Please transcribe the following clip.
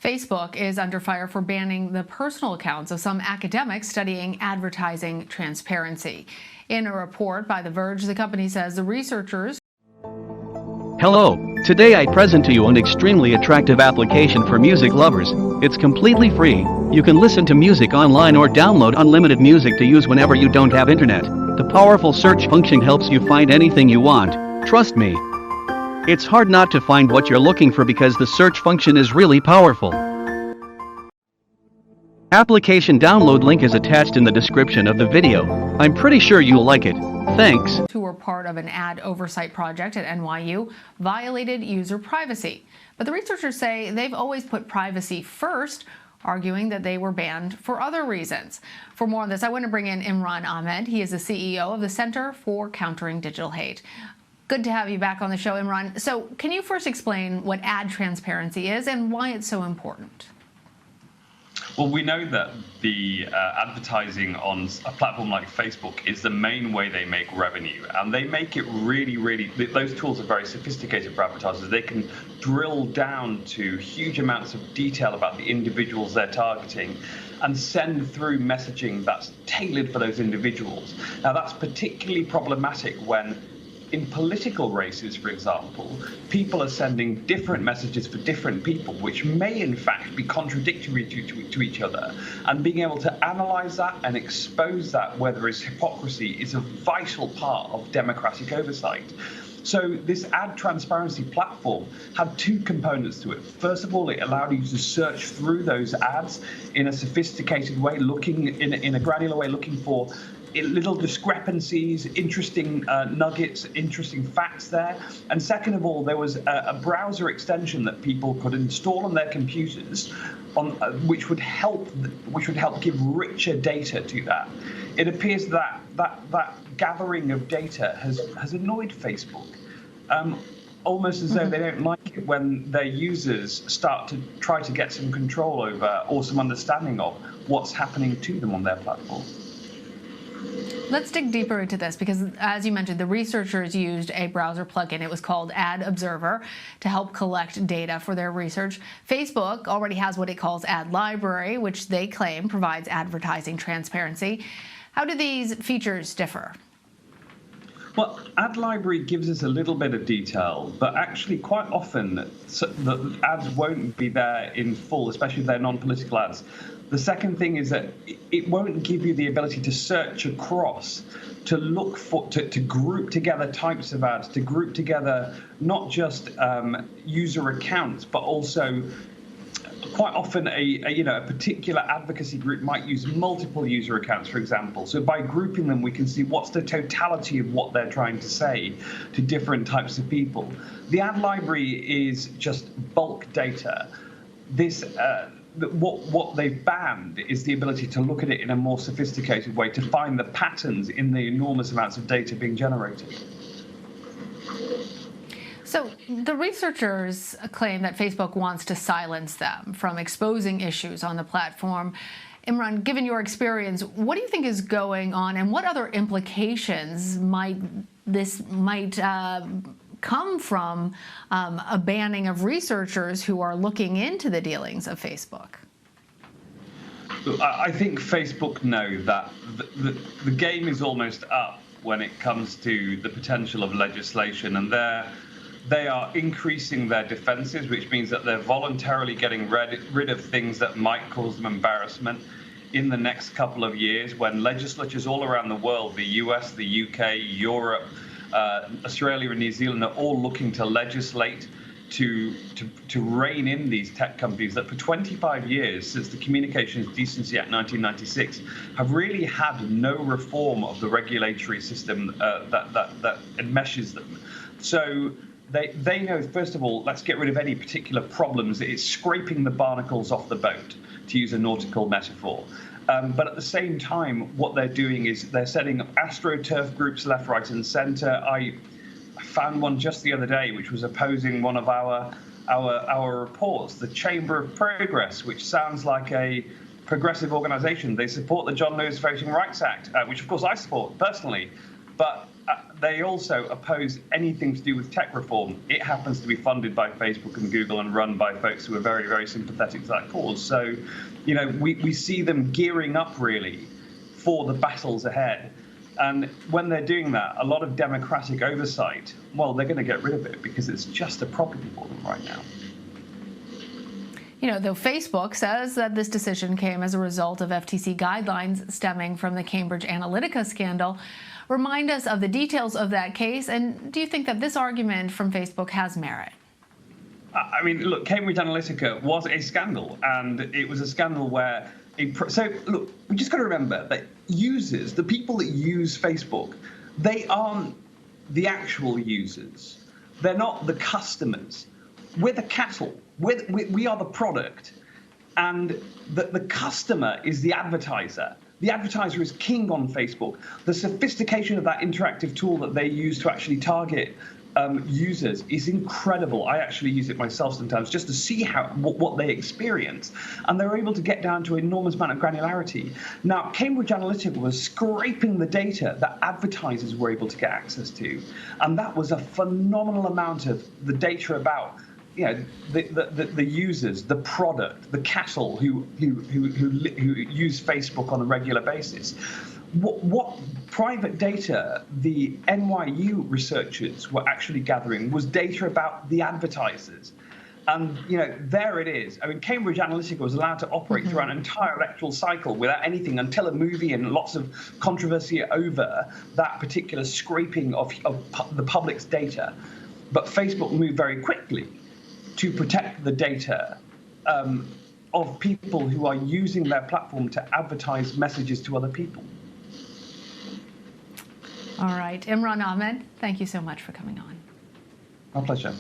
Facebook is under fire for banning the personal accounts of some academics studying advertising transparency. In a report by The Verge, the company says the researchers. Hello, today I present to you an extremely attractive application for music lovers. It's completely free. You can listen to music online or download unlimited music to use whenever you don't have internet. The powerful search function helps you find anything you want. Trust me. It's hard not to find what you're looking for because the search function is really powerful. Application download link is attached in the description of the video. I'm pretty sure you'll like it. Thanks. Who were part of an ad oversight project at NYU violated user privacy. But the researchers say they've always put privacy first, arguing that they were banned for other reasons. For more on this, I want to bring in Imran Ahmed. He is the CEO of the Center for Countering Digital Hate. Good to have you back on the show, Imran. So can you first explain what ad transparency is and why it's so important? Well, we know that the advertising on a platform like Facebook is the main way they make revenue, and they make it really, those tools are very sophisticated for advertisers. They can drill down to huge amounts of detail about the individuals they're targeting and send through messaging that's tailored for those individuals. Now, that's particularly problematic when in political races, for example, people are sending different messages for different people, which may in fact be contradictory to each other. And being able to analyze that and expose that where there is hypocrisy is a vital part of democratic oversight. So this ad transparency platform had two components to it. First of all, it allowed you to search through those ads in a sophisticated way, looking in a granular way, looking for little discrepancies, interesting nuggets, interesting facts there. And second of all, there was a browser extension that people could install on their computers, which would help give richer data to that. It appears that gathering of data has annoyed Facebook, almost as though they don't like it when their users start to try to get some control over or some understanding of what's happening to them on their platform. Let's dig deeper into this because, as you mentioned, the researchers used a browser plugin. It was called Ad Observer to help collect data for their research. Facebook already has what it calls Ad Library, which they claim provides advertising transparency. How do these features differ? Well, Ad Library gives us a little bit of detail, but actually quite often the ads won't be there in full, especially if they're non-political ads. The second thing is that it won't give you the ability to search across, to look for, to group together types of ads, to group together not just user accounts, but also quite often a particular advocacy group might use multiple user accounts, for example. So by grouping them, we can see what's the totality of what they're trying to say to different types of people. The ad library is just bulk data. This what they've banned is the ability to look at it in a more sophisticated way, to find the patterns in the enormous amounts of data being generated. So the researchers claim that Facebook wants to silence them from exposing issues on the platform. Imran, given your experience, what do you think is going on, and what other implications might come from a banning of researchers who are looking into the dealings of Facebook? I think Facebook know that the game is almost up when it comes to the potential of legislation, and they are increasing their defenses, which means that they're voluntarily getting rid of things that might cause them embarrassment in the next couple of years, when legislatures all around the world, the US, the UK, Europe, Australia and New Zealand, are all looking to legislate to rein in these tech companies that for 25 years, since the Communications Decency Act 1996, have really had no reform of the regulatory system that enmeshes them. So they know, first of all, let's get rid of any particular problems. It's scraping the barnacles off the boat, to use a nautical metaphor. But at the same time, what they're doing is they're setting up AstroTurf groups left, right, and centre. I found one just the other day, which was opposing one of our reports, the Chamber of Progress, which sounds like a progressive organisation. They support the John Lewis Voting Rights Act, which of course I support personally. But they also oppose anything to do with tech reform. It happens to be funded by Facebook and Google and run by folks who are very, very sympathetic to that cause. So, we see them gearing up really for the battles ahead. And when they're doing that, a lot of democratic oversight, well, they're going to get rid of it because it's just a problem for them right now. Though Facebook says that this decision came as a result of FTC guidelines stemming from the Cambridge Analytica scandal. Remind us of the details of that case, and do you think that this argument from Facebook has merit? I mean, look, Cambridge Analytica was a scandal, and it was a scandal where so look, we just got to remember that users, the people that use Facebook, they aren't the actual users. They're not the customers. We're the cattle. We are the product, and the customer is the advertiser. The advertiser is king on Facebook. The sophistication of that interactive tool that they use to actually target users is incredible. I actually use it myself sometimes just to see what they experience, and they're able to get down to an enormous amount of granularity. Now, Cambridge Analytica was scraping the data that advertisers were able to get access to, and that was a phenomenal amount of the data about the users, the product, the cattle who use Facebook on a regular basis. What private data the NYU researchers were actually gathering was data about the advertisers. And, there it is. I mean, Cambridge Analytica was allowed to operate through an entire electoral cycle without anything until a movie and lots of controversy over that particular scraping of the public's data. But Facebook moved very quickly to protect the data of people who are using their platform to advertise messages to other people. All right. Imran Ahmed, thank you so much for coming on. My pleasure.